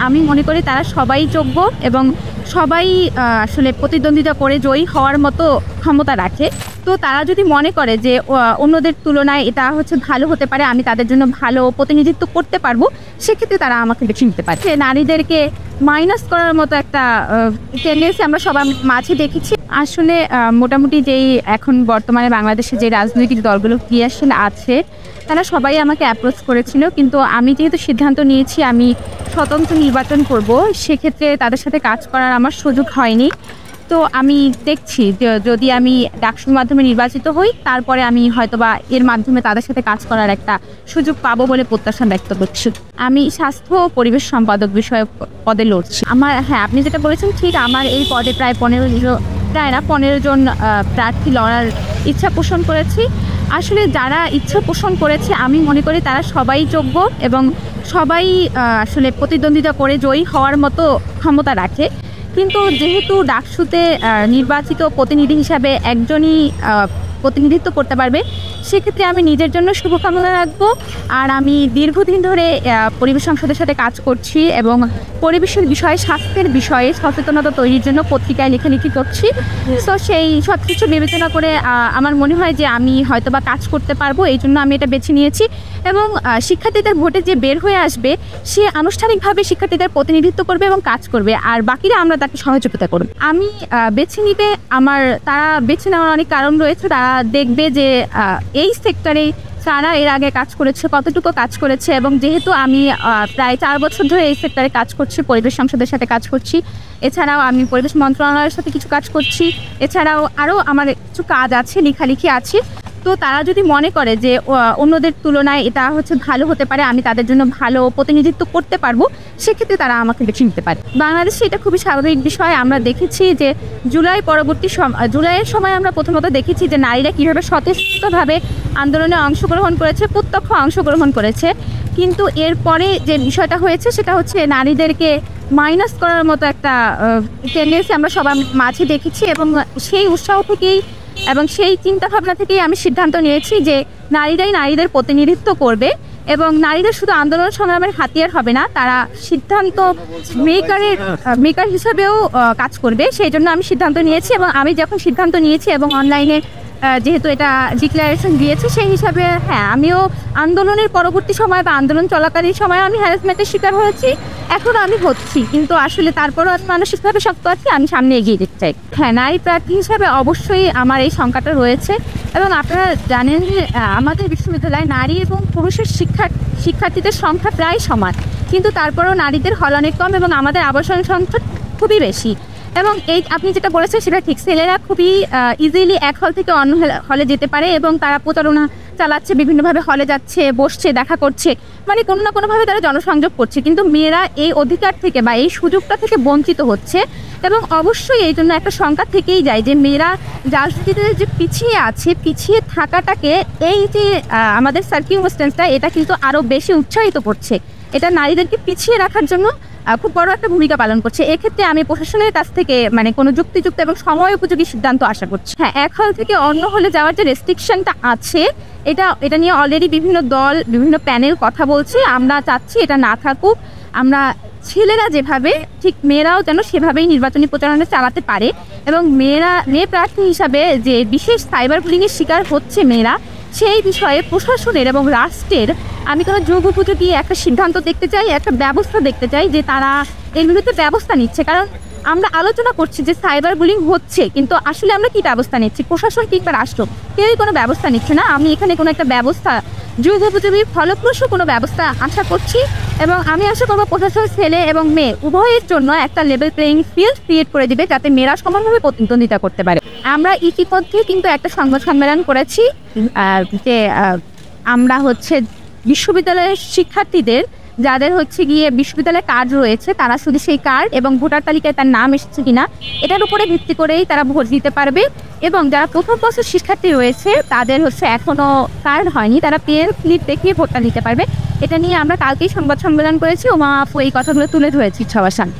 আমি মনে করি তারা সবাই যোগ্য এবং সবাই আসলে প্রতিদ্বন্দ্বিতা করে জয়ী হওয়ার মতো ক্ষমতা রাখে। তো তারা যদি মনে করে যে অন্যদের তুলনায় এটা হচ্ছে ভালো হতে পারে, আমি তাদের জন্য ভালো প্রতিনিধিত্ব করতে পারবো, সেক্ষেত্রে তারা আমাকে বেছে নিতে পারে। নারীদেরকে মাইনাস করার মতো একটা টেন্ডেন্সি আমরা সবার মাঝে দেখেছি। আসলে মোটামুটি যেই এখন বর্তমানে বাংলাদেশে যে রাজনৈতিক দলগুলো ক্রিয়াশীল আছে তারা সবাই আমাকে অ্যাপ্রোচ করেছিল, কিন্তু আমি যেহেতু সিদ্ধান্ত নিয়েছি আমি স্বতন্ত্র নির্বাচন করব, সেক্ষেত্রে তাদের সাথে কাজ করার আমার সুযোগ হয়নি। তো আমি দেখছি যদি আমি ডাকসুর মাধ্যমে নির্বাচিত হই তারপরে আমি হয়তোবা এর মাধ্যমে তাদের সাথে কাজ করার একটা সুযোগ পাবো বলে প্রত্যাশা ব্যক্ত করছি। আমি স্বাস্থ্য ও পরিবেশ সম্পাদক বিষয়ে পদে লড়ছি। আমার আপনি যেটা বলেছেন ঠিক, আমার এই পদে প্রায় 15 জন প্রার্থী লড়ার ইচ্ছা পোষণ করেছি। আসলে যারা ইচ্ছা পোষণ করেছে আমি মনে করি তারা সবাই যোগ্য এবং সবাই আসলে প্রতিদ্বন্দ্বিতা করে জয়ী হওয়ার মতো ক্ষমতা রাখে। কিন্তু যেহেতু ডাকসুতে নির্বাচিত প্রতিনিধি হিসাবে একজনই প্রতিনিধিত্ব করতে পারবে, সেক্ষেত্রে আমি নিজের জন্য শুভকামনা রাখবো। আর আমি দীর্ঘদিন ধরে পরিবেশ সংসদের সাথে কাজ করছি এবং পরিবেশের বিষয়ে, স্বাস্থ্যের বিষয়ে সচেতনতা তৈরির জন্য পত্রিকায় লেখালেখি করছি। সো সেই সব কিছু বিবেচনা করে আমার মনে হয় যে আমি হয়তোবা কাজ করতে পারবো, এই জন্য আমি এটা বেছে নিয়েছি। এবং শিক্ষার্থীদের ভোটে যে বের হয়ে আসবে সে আনুষ্ঠানিকভাবে শিক্ষার্থীদের প্রতিনিধিত্ব করবে এবং কাজ করবে, আর বাকিরা আমরা তাকে সহযোগিতা করব। আমি বেছে নিবে তারা বেছে নেওয়ার অনেক কারণ রয়েছে। তারা দেখবে যে এই সেক্টরে তারা এর আগে কাজ করেছে, কতটুকু কাজ করেছে, এবং যেহেতু আমি প্রায় 4 বছর ধরে এই সেক্টরে কাজ করছি, পরিবেশ সংসদের সাথে কাজ করছি, এছাড়াও আমি পরিবেশ মন্ত্রণালয়ের সাথে কিছু কাজ করছি, এছাড়াও আরও আমার কিছু কাজ আছে, লেখালেখি আছে। তো তারা যদি মনে করে যে অন্যদের তুলনায় এটা হচ্ছে ভালো হতে পারে, আমি তাদের জন্য ভালো প্রতিনিধিত্ব করতে পারবো, সেক্ষেত্রে তারা আমাকে বেছে নিতে পারে। বাংলাদেশে এটা খুবই স্বাভাবিক বিষয়। আমরা দেখেছি যে জুলাইয়ের সময় আমরা প্রথমত দেখেছি যে নারীরা কীভাবে স্বতঃস্ফূর্তভাবে আন্দোলনে অংশগ্রহণ করেছে, প্রত্যক্ষ অংশগ্রহণ করেছে। কিন্তু এরপরে যে বিষয়টা হয়েছে সেটা হচ্ছে নারীদেরকে মাইনাস করার মতো একটা টেন্ডেন্সি আমরা সবার মাঝে দেখেছি, এবং সেই উৎসাহ থেকেই এবং সেই চিন্তাভাবনা থেকেই আমি সিদ্ধান্ত নিয়েছি যে নারীরাই নারীদের প্রতিনিধিত্ব করবে এবং নারীদের শুধু আন্দোলন সংগ্রামের হাতিয়ার হবে না, তারা সিদ্ধান্ত মেকার হিসাবেও কাজ করবে। সেই জন্য আমি সিদ্ধান্ত নিয়েছি, এবং আমি যখন সিদ্ধান্ত নিয়েছি এবং অনলাইনে যেহেতু এটা ডিক্লারেশন দিয়েছে, সেই হিসাবে আমিও আন্দোলনের পরবর্তী সময় বা আন্দোলন চলাকালীন সময় আমি হ্যারাসমেন্টের শিকার হয়েছি, এখনও আমি হচ্ছি, কিন্তু আসলে তারপরও মানসিকভাবে শক্ত আছি, আমি সামনে এগিয়ে যেতে চাই। নারী প্রার্থী হিসাবে অবশ্যই আমার এই শঙ্কাটা রয়েছে, এবং আপনারা জানেন যে আমাদের বিশ্ববিদ্যালয়ে নারী এবং পুরুষের শিক্ষার্থীদের সংখ্যা প্রায় সমান, কিন্তু তারপরেও নারীদের হল অনেক কম এবং আমাদের আবাসন সংখ্যা খুবই বেশি। এবং এই আপনি যেটা বলেছেন সেটা ঠিক, ছেলেরা খুবই ইজিলি এক হল থেকে অন্য হলে যেতে পারে এবং তারা প্রতারণা চালাচ্ছে, বিভিন্নভাবে হলে যাচ্ছে, বসছে, দেখা করছে, মানে কোনো না কোনোভাবে তারা জনসংযোগ করছে। কিন্তু মেয়েরা এই অধিকার থেকে বা এই সুযোগটা থেকে বঞ্চিত হচ্ছে, এবং অবশ্যই এই জন্য একটা শঙ্কা থেকেই যায় যে মেয়েরা রাজনীতিতে যে পিছিয়ে আছে, পিছিয়ে থাকাটাকে এই যে আমাদের সার্কিউমস্টেন্সটা, এটা কিন্তু আরও বেশি উৎসাহিত করছে, এটা নারীদেরকে পিছিয়ে রাখার জন্য খুব বড় একটা ভূমিকা পালন করছে। এক্ষেত্রে আমি প্রশাসনের কাছ থেকে কোনো যুক্তিযুক্ত এবং সময় উপযোগী সিদ্ধান্ত আশা করছি। এক হল থেকে অন্য হলে যাওয়ার যে রেস্ট্রিকশনটা আছে, এটা নিয়ে অলরেডি বিভিন্ন দল, বিভিন্ন প্যানেল কথা বলছে। আমরা চাচ্ছি এটা না থাকুক, আমরা ছেলেরা যেভাবে, ঠিক মেয়েরাও যেন সেভাবেই নির্বাচনী প্রচারণা চালাতে পারে, এবং মেয়ে প্রার্থী হিসাবে যে বিশেষ সাইবার বুলিংয়ের শিকার হচ্ছে মেয়েরা, সেই বিষয়ে প্রশাসনের এবং রাষ্ট্রের আমি কোনো যোগ উপযোগী একটা সিদ্ধান্ত দেখতে চাই, একটা ব্যবস্থা দেখতে চাই যে তারা এর বিরুদ্ধে ব্যবস্থা নিচ্ছে। কারণ আমরা আলোচনা করছি যে সাইবার বুলিং হচ্ছে, কিন্তু আসলে আমরা কি ব্যবস্থা নিচ্ছি? প্রশাসন কিংবা রাষ্ট্র কেউই কোনো ব্যবস্থা নিচ্ছে না। আমি এখানে কোনো একটা ব্যবস্থা, যুগ উপযোগী ফলপ্রসূ কোনো ব্যবস্থা আশা করছি, এবং আমি আশা করবো প্রশাসন ছেলে এবং মেয়ে উভয়ের জন্য একটা লেভেল প্লেইং ফিল্ড ক্রিয়েট করে দিবে, যাতে মেয়েরা সমানভাবে প্রতিদ্বন্দ্বিতা করতে পারে। আমরা ইতিমধ্যে কিন্তু একটা সংবাদ সম্মেলন করেছি যে আমরা বিশ্ববিদ্যালয়ের শিক্ষার্থীদের যাদের গিয়ে বিশ্ববিদ্যালয়ে কার্ড রয়েছে, তারা শুধু সেই কার্ড এবং ভোটার তালিকায় তার নাম এসেছে কিনা এটার উপরে ভিত্তি করেই তারা ভোট দিতে পারবে, এবং যারা প্রথম বছর শিক্ষার্থী রয়েছে তাদের এখনও কার্ড হয়নি, তারা পেন স্লিপ দেখিয়ে ভোটটা দিতে পারবে। এটা নিয়ে আমরা কালকেই সংবাদ সম্মেলন করেছি, ওমা আপু এই কথাগুলো তুলে ধরেছি সবার সামনে।